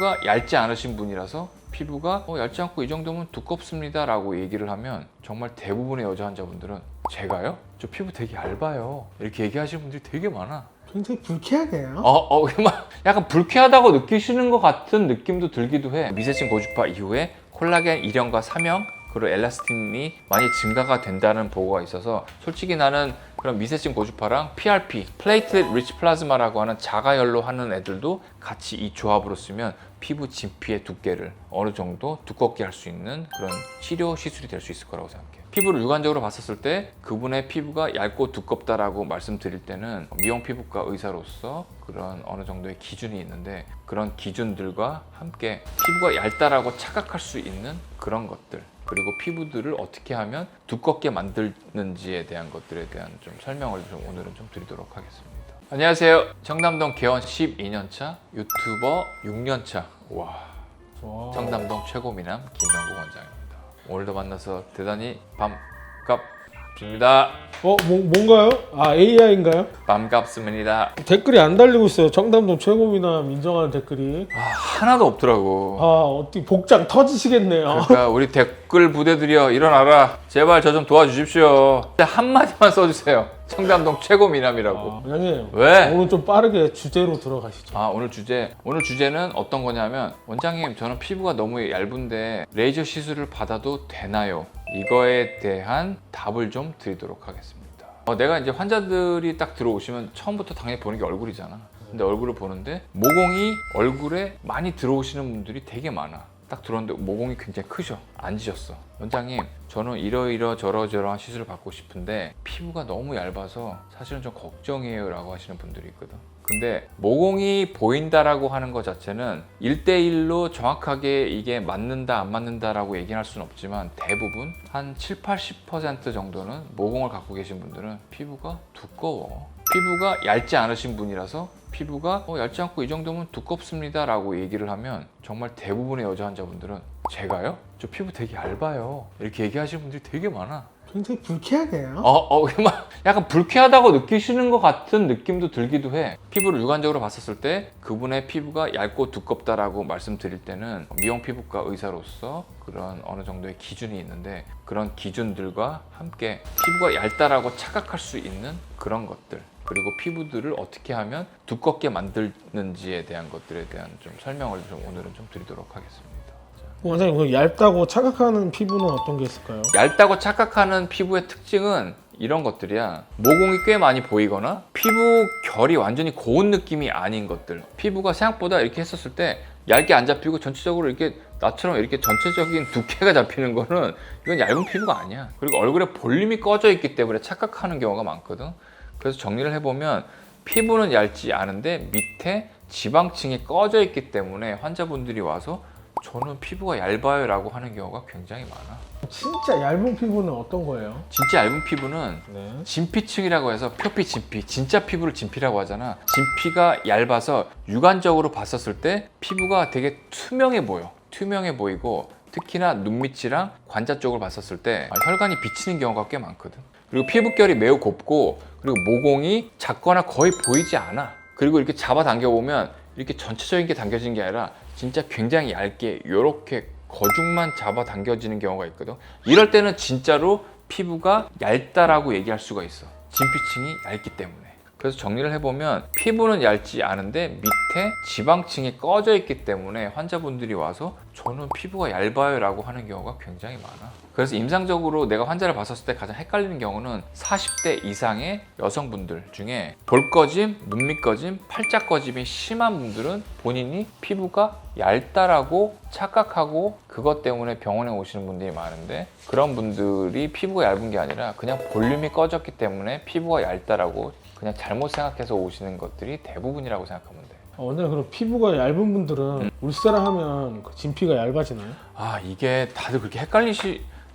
피부가 얇지 않으신 분이라서 피부가 얇지 않고 이 정도면 두껍습니다 라고 얘기를 하면 정말 대부분의 여자 환자분들은 제가요? 저 피부 되게 얇아요 이렇게 얘기하시는 분들이 되게 많아. 굉장히 불쾌하네요. 약간 불쾌하다고 느끼시는 것 같은 느낌도 들기도 해. 미세층 고주파 이후에 콜라겐 1형과 3형 그리고 엘라스틴이 많이 증가가 된다는 보고가 있어서 솔직히 나는 그런 미세층 고주파랑 PRP, 플레이트렛 리치 플라즈마라고 하는 자가열로 하는 애들도 같이 이 조합으로 쓰면 피부 진피의 두께를 어느 정도 두껍게 할 수 있는 그런 치료 시술이 될 수 있을 거라고 생각해요. 피부를 육안적으로 봤었을 때 그분의 피부가 얇고 두껍다라고 말씀드릴 때는 미용 피부과 의사로서 그런 어느 정도의 기준이 있는데 그런 기준들과 함께 피부가 얇다라고 착각할 수 있는 그런 것들 그리고 피부들을 어떻게 하면 두껍게 만드는지에 대한 것들에 대한 좀 설명을 좀 오늘은 좀 드리도록 하겠습니다. 안녕하세요. 청담동 개원 12년차 유튜버 6년차 청담동 최고미남 김명국 원장입니다. 오늘도 만나서 대단히 반갑습니다. 뭔가요? AI인가요? 반갑습니다. 댓글이 안 달리고 있어요. 청담동 최고미남 인정하는 댓글이. 하나도 없더라고. 어떻게 복장 터지시겠네요. 그러니까 우리 댓글 부대들이여 일어나라. 제발 저 좀 도와주십시오. 한마디만 써주세요. 청담동 최고미남이라고. 원장님. 왜? 오늘 좀 빠르게 주제로 들어가시죠. 오늘 주제는 어떤 거냐면 원장님 저는 피부가 너무 얇은데 레이저 시술을 받아도 되나요? 이거에 대한 답을 좀 드리도록 하겠습니다. 내가 이제 환자들이 딱 들어오시면 처음부터 당연히 보는 게 얼굴이잖아. 근데 얼굴을 보는데 모공이 얼굴에 많이 들어오시는 분들이 되게 많아. 딱 들어왔는데 모공이 굉장히 크셔. 안 지셨어. 원장님 저는 저러저러한 시술을 받고 싶은데 피부가 너무 얇아서 사실은 좀 걱정이에요 라고 하시는 분들이 있거든. 근데 모공이 보인다라고 하는 것 자체는 1대1로 정확하게 이게 맞는다 안 맞는다라고 얘기할 수는 없지만 대부분 한 70-80% 정도는 모공을 갖고 계신 분들은 피부가 두꺼워. 피부가 얇지 않으신 분이라서 피부가 얇지 않고 이 정도면 두껍습니다 라고 얘기를 하면 정말 대부분의 여자 환자분들은 제가요? 저 피부 되게 얇아요 이렇게 얘기하시는 분들이 되게 많아. 굉장히 불쾌하네요. 약간 불쾌하다고 느끼시는 것 같은 느낌도 들기도 해. 피부를 육안적으로 봤었을 때 그분의 피부가 얇고 두껍다라고 말씀드릴 때는 미용 피부과 의사로서 그런 어느 정도의 기준이 있는데 그런 기준들과 함께 피부가 얇다라고 착각할 수 있는 그런 것들 그리고 피부들을 어떻게 하면 두껍게 만드는지에 대한 것들에 대한 좀 설명을 좀 오늘은 좀 드리도록 하겠습니다. 원장님, 그럼 얇다고 착각하는 피부는 어떤 게 있을까요? 얇다고 착각하는 피부의 특징은 이런 것들이야. 모공이 꽤 많이 보이거나 피부 결이 완전히 고운 느낌이 아닌 것들. 피부가 생각보다 이렇게 했었을 때 얇게 안 잡히고 전체적으로 이렇게 나처럼 이렇게 전체적인 두께가 잡히는 거는 이건 얇은 피부가 아니야. 그리고 얼굴에 볼륨이 꺼져 있기 때문에 착각하는 경우가 많거든. 그래서 정리를 해보면 피부는 얇지 않은데 밑에 지방층이 꺼져 있기 때문에 환자분들이 와서 저는 피부가 얇아요 라고 하는 경우가 굉장히 많아. 진짜 얇은 피부는 어떤 거예요? 진짜 얇은 피부는 네. 진피층이라고 해서 표피 진피, 진짜 피부를 진피라고 하잖아. 진피가 얇아서 육안적으로 봤었을 때 피부가 되게 투명해 보이고 특히나 눈밑이랑 관자 쪽을 봤었을 때 혈관이 비치는 경우가 꽤 많거든. 그리고 피부결이 매우 곱고 그리고 모공이 작거나 거의 보이지 않아. 그리고 이렇게 잡아당겨 보면 이렇게 전체적인 게 당겨지는 게 아니라 진짜 굉장히 얇게 이렇게 거중만 잡아당겨지는 경우가 있거든. 이럴 때는 진짜로 피부가 얇다라고 얘기할 수가 있어. 진피층이 얇기 때문에. 그래서 정리를 해보면 피부는 얇지 않은데 밑에 지방층이 꺼져 있기 때문에 환자분들이 와서 저는 피부가 얇아요 라고 하는 경우가 굉장히 많아. 그래서 임상적으로 내가 환자를 봤었을 때 가장 헷갈리는 경우는 40대 이상의 여성분들 중에 볼 꺼짐, 눈밑 꺼짐, 팔자 꺼짐이 심한 분들은 본인이 피부가 얇다라고 착각하고 그것 때문에 병원에 오시는 분들이 많은데 그런 분들이 피부가 얇은 게 아니라 그냥 볼륨이 꺼졌기 때문에 피부가 얇다라고 그냥 잘못 생각해서 오시는 것들이 대부분이라고 생각하면 돼. 원장님, 그럼 피부가 얇은 분들은 울세라 하면 그 진피가 얇아지나요? 이게 다들 그렇게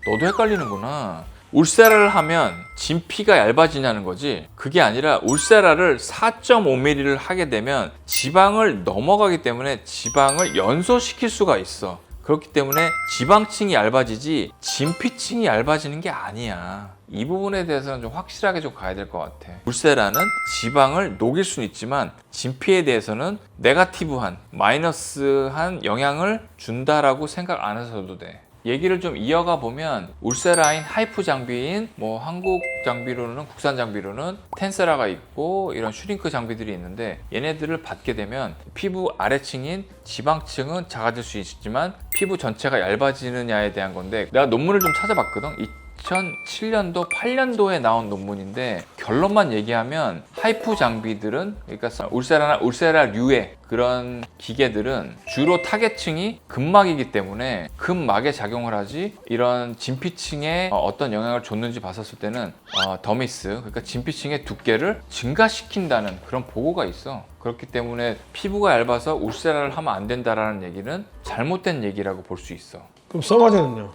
너도 헷갈리는구나. 울세라를 하면 진피가 얇아지냐는 거지. 그게 아니라 울세라를 4.5mm를 하게 되면 지방을 넘어가기 때문에 지방을 연소시킬 수가 있어. 그렇기 때문에 지방층이 얇아지지 진피층이 얇아지는 게 아니야. 이 부분에 대해서는 좀 확실하게 좀 가야 될 것 같아. 울세라는 지방을 녹일 수는 있지만 진피에 대해서는 네거티브한, 마이너스한 영향을 준다라고 생각 안 하셔도 돼. 얘기를 좀 이어가 보면 울세라인 하이프 장비인 뭐 한국 장비로는 국산 장비로는 텐세라가 있고 이런 슈링크 장비들이 있는데 얘네들을 받게 되면 피부 아래층인 지방층은 작아질 수 있지만 피부 전체가 얇아지느냐에 대한 건데 내가 논문을 좀 찾아봤거든. 2007년도, 8년도에 나온 논문인데 결론만 얘기하면 하이프 장비들은 그러니까 울세라나 울세라류의 그런 기계들은 주로 타겟층이 근막이기 때문에 근막에 작용을 하지 이런 진피층에 어떤 영향을 줬는지 봤었을 때는 더미스 그러니까 진피층의 두께를 증가시킨다는 그런 보고가 있어. 그렇기 때문에 피부가 얇아서 울세라를 하면 안 된다라는 얘기는 잘못된 얘기라고 볼 수 있어. 그럼 써마제는요?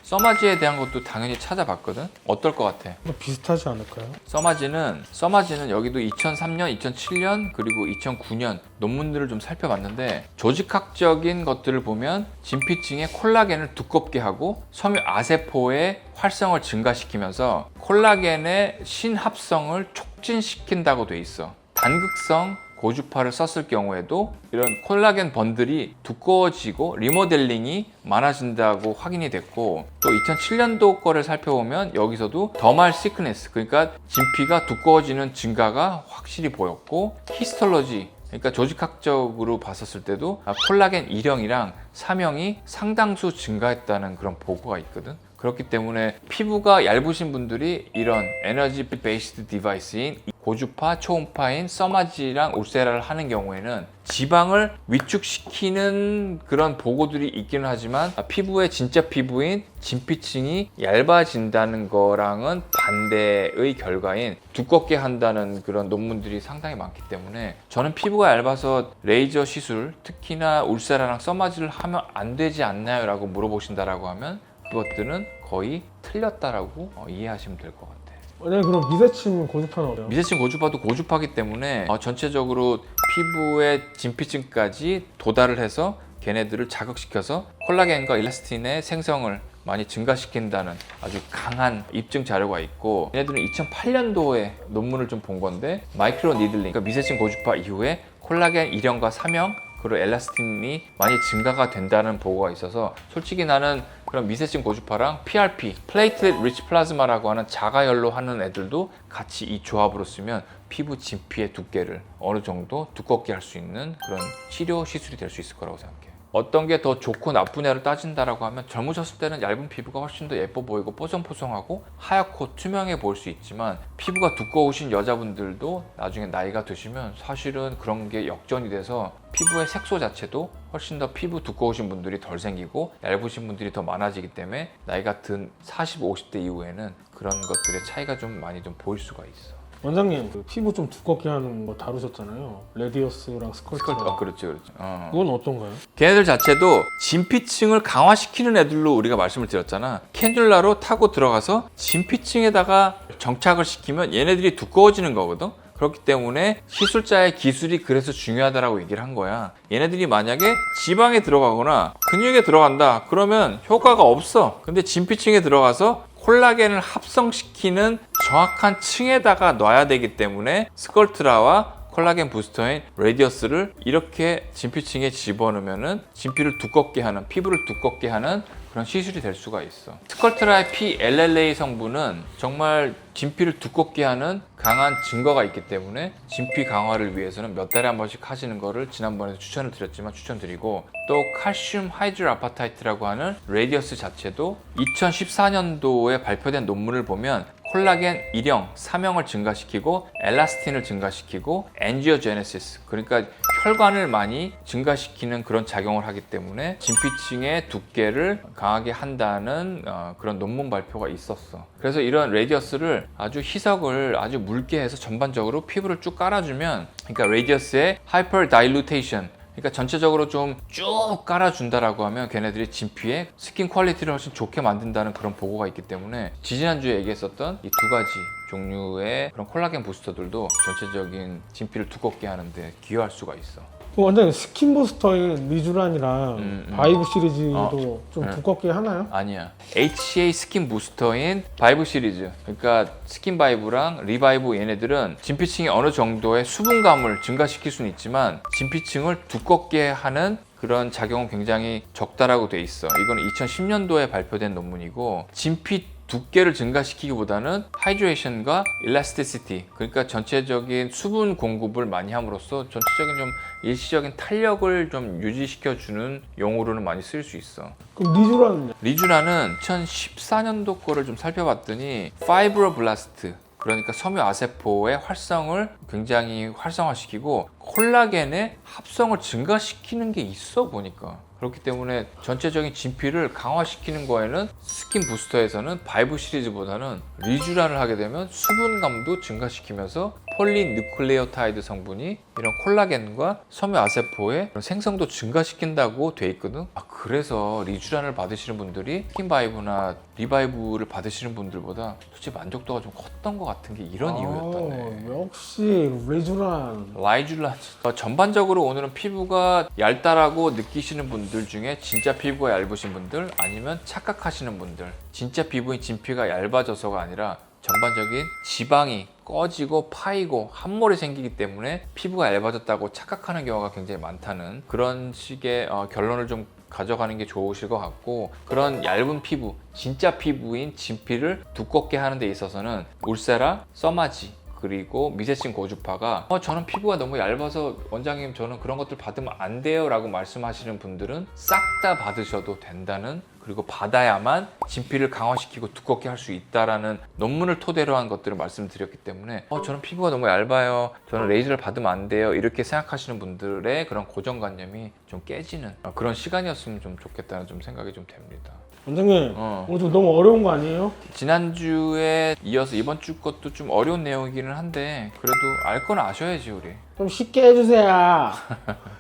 써마지에 대한 것도 당연히 찾아봤거든. 어떨 것 같아? 비슷하지 않을까요? 써마지는 여기도 2003년, 2007년 그리고 2009년 논문들을 좀 살펴봤는데 조직학적인 것들을 보면 진피층의 콜라겐을 두껍게 하고 섬유 아세포의 활성을 증가시키면서 콜라겐의 신합성을 촉진시킨다고 돼 있어. 단극성 고주파를 썼을 경우에도 이런 콜라겐 번들이 두꺼워지고 리모델링이 많아진다고 확인이 됐고 또 2007년도 거를 살펴보면 여기서도 더말 시크네스 그러니까 진피가 두꺼워지는 증가가 확실히 보였고 히스톨로지 그러니까 조직학적으로 봤었을 때도 콜라겐 1형이랑 3형이 상당수 증가했다는 그런 보고가 있거든. 그렇기 때문에 피부가 얇으신 분들이 이런 에너지 베이스드 디바이스인 고주파, 초음파인 써마지랑 울세라를 하는 경우에는 지방을 위축시키는 그런 보고들이 있기는 하지만 피부의 진짜 피부인 진피층이 얇아진다는 거랑은 반대의 결과인 두껍게 한다는 그런 논문들이 상당히 많기 때문에 저는 피부가 얇아서 레이저 시술, 특히나 울세라랑 써마지를 하면 안 되지 않나요? 라고 물어보신다라고 하면 그것들은 거의 틀렸다라고 이해하시면 될 것 같아요. 만약에 그럼 미세침 고주파는 어때요? 미세층 고주파도 고주파기 때문에 전체적으로 피부의 진피층까지 도달을 해서 걔네들을 자극시켜서 콜라겐과 일라스틴의 생성을 많이 증가시킨다는 아주 강한 입증 자료가 있고 얘네들은 2008년도에 논문을 좀 본 건데 마이크로 니들링 그러니까 미세층 고주파 이후에 콜라겐 1형과 3형 그리고 엘라스틴이 많이 증가가 된다는 보고가 있어서 솔직히 나는 그런 미세층 고주파랑 PRP, 플레이트렛 리치 플라즈마라고 하는 자가열로 하는 애들도 같이 이 조합으로 쓰면 피부 진피의 두께를 어느 정도 두껍게 할 수 있는 그런 치료 시술이 될 수 있을 거라고 생각해요. 어떤 게 더 좋고 나쁘냐를 따진다라고 하면 젊으셨을 때는 얇은 피부가 훨씬 더 예뻐 보이고 뽀송뽀송하고 하얗고 투명해 보일 수 있지만 피부가 두꺼우신 여자분들도 나중에 나이가 드시면 사실은 그런 게 역전이 돼서 피부의 색소 자체도 훨씬 더 피부 두꺼우신 분들이 덜 생기고 얇으신 분들이 더 많아지기 때문에 나이가 든 40, 50대 이후에는 그런 것들의 차이가 좀 많이 좀 보일 수가 있어. 원장님 그 피부 좀 두껍게 하는 거 다루셨잖아요. 레디어스랑 스컬프랑. 그렇지. 그건 어떤가요? 걔네들 자체도 진피층을 강화시키는 애들로 우리가 말씀을 드렸잖아. 캐듈라로 타고 들어가서 진피층에다가 정착을 시키면 얘네들이 두꺼워지는 거거든. 그렇기 때문에 시술자의 기술이 그래서 중요하다라고 얘기를 한 거야. 얘네들이 만약에 지방에 들어가거나 근육에 들어간다 그러면 효과가 없어. 근데 진피층에 들어가서 콜라겐을 합성시키는 정확한 층에다가 놔야 되기 때문에 스컬트라와 콜라겐 부스터인 레디어스를 이렇게 진피층에 집어넣으면 진피를 두껍게 하는, 피부를 두껍게 하는 그런 시술이 될 수가 있어. 스컬트라의 PLLA 성분은 정말 진피를 두껍게 하는 강한 증거가 있기 때문에 진피 강화를 위해서는 몇 달에 한 번씩 하시는 거를 지난번에도 추천을 드렸지만 추천드리고 또 칼슘 하이드로 아파타이트라고 하는 레디어스 자체도 2014년도에 발표된 논문을 보면 콜라겐 1형, 3형을 증가시키고 엘라스틴을 증가시키고 엔지오제네시스 그러니까 혈관을 많이 증가시키는 그런 작용을 하기 때문에 진피층의 두께를 강하게 한다는 그런 논문 발표가 있었어. 그래서 이런 레디어스를 아주 희석을 아주 묽게 해서 전반적으로 피부를 쭉 깔아주면 그러니까 레디어스의 하이퍼 다일루테이션 그러니까 전체적으로 좀 쭉 깔아준다라고 하면 걔네들이 진피의 스킨 퀄리티를 훨씬 좋게 만든다는 그런 보고가 있기 때문에 지지난주에 얘기했었던 이 두 가지 종류의 그런 콜라겐 부스터들도 전체적인 진피를 두껍게 하는데 기여할 수가 있어. 그 원장님 스킨 부스터인 리쥬란이랑 바이브 시리즈도 좀 두껍게 하나요? 아니야. HA 스킨 부스터인 바이브 시리즈. 그러니까 스킨 바이브랑 리바이브 얘네들은 진피층이 어느 정도의 수분감을 증가시킬 수는 있지만 진피층을 두껍게 하는 그런 작용은 굉장히 적다라고 돼 있어. 이거는 2010년도에 발표된 논문이고 진피 두께를 증가시키기보다는 하이드레이션과 일라스티시티, 그러니까 전체적인 수분 공급을 많이 함으로써 전체적인 좀 일시적인 탄력을 좀 유지시켜주는 용어로는 많이 쓰일 수 있어. 그럼 리쥬란은요? 리쥬란은 2014년도 거를 좀 살펴봤더니 파이브로블라스트, 그러니까 섬유 아세포의 활성을 굉장히 활성화시키고 콜라겐의 합성을 증가시키는 게 있어 보니까. 그렇기 때문에 전체적인 진피를 강화시키는 거에는 스킨 부스터에서는 바이브 시리즈보다는 리쥬란을 하게 되면 수분감도 증가시키면서 폴리누클레오타이드 성분이 이런 콜라겐과 섬유 아세포의 생성도 증가시킨다고 돼 있거든. 그래서 리쥬란을 받으시는 분들이 스킨 바이브나 리바이브를 받으시는 분들보다 솔직히 만족도가 좀 컸던 것 같은 게 이런 이유였다네. 역시 리쥬란. 라이쥬란. 전반적으로 오늘은 피부가 얇다라고 느끼시는 분들 중에 진짜 피부가 얇으신 분들, 아니면 착각하시는 분들, 진짜 피부인 진피가 얇아져서가 아니라 전반적인 지방이 꺼지고 파이고 함몰이 생기기 때문에 피부가 얇아졌다고 착각하는 경우가 굉장히 많다는 그런 식의 결론을 좀 가져가는 게 좋으실 것 같고, 그런 얇은 피부, 진짜 피부인 진피를 두껍게 하는 데 있어서는 울세라, 써마지, 그리고 미세층 고주파가 저는 피부가 너무 얇아서 원장님 저는 그런 것들 받으면 안 돼요 라고 말씀하시는 분들은 싹 다 받으셔도 된다는, 그리고 받아야만 진피를 강화시키고 두껍게 할 수 있다라는 논문을 토대로 한 것들을 말씀드렸기 때문에 저는 피부가 너무 얇아요, 저는 레이저를 받으면 안 돼요 이렇게 생각하시는 분들의 그런 고정관념이 좀 깨지는 그런 시간이었으면 좀 좋겠다는 좀 생각이 좀 됩니다. 원장님 오늘 좀 너무 어려운 거 아니에요? 지난주에 이어서 이번 주 것도 좀 어려운 내용이기는 한데 그래도 알 건 아셔야지 우리. 좀 쉽게 해주세요.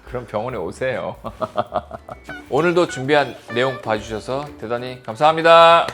그럼 병원에 오세요. 오늘도 준비한 내용 봐주셔서 대단히 감사합니다.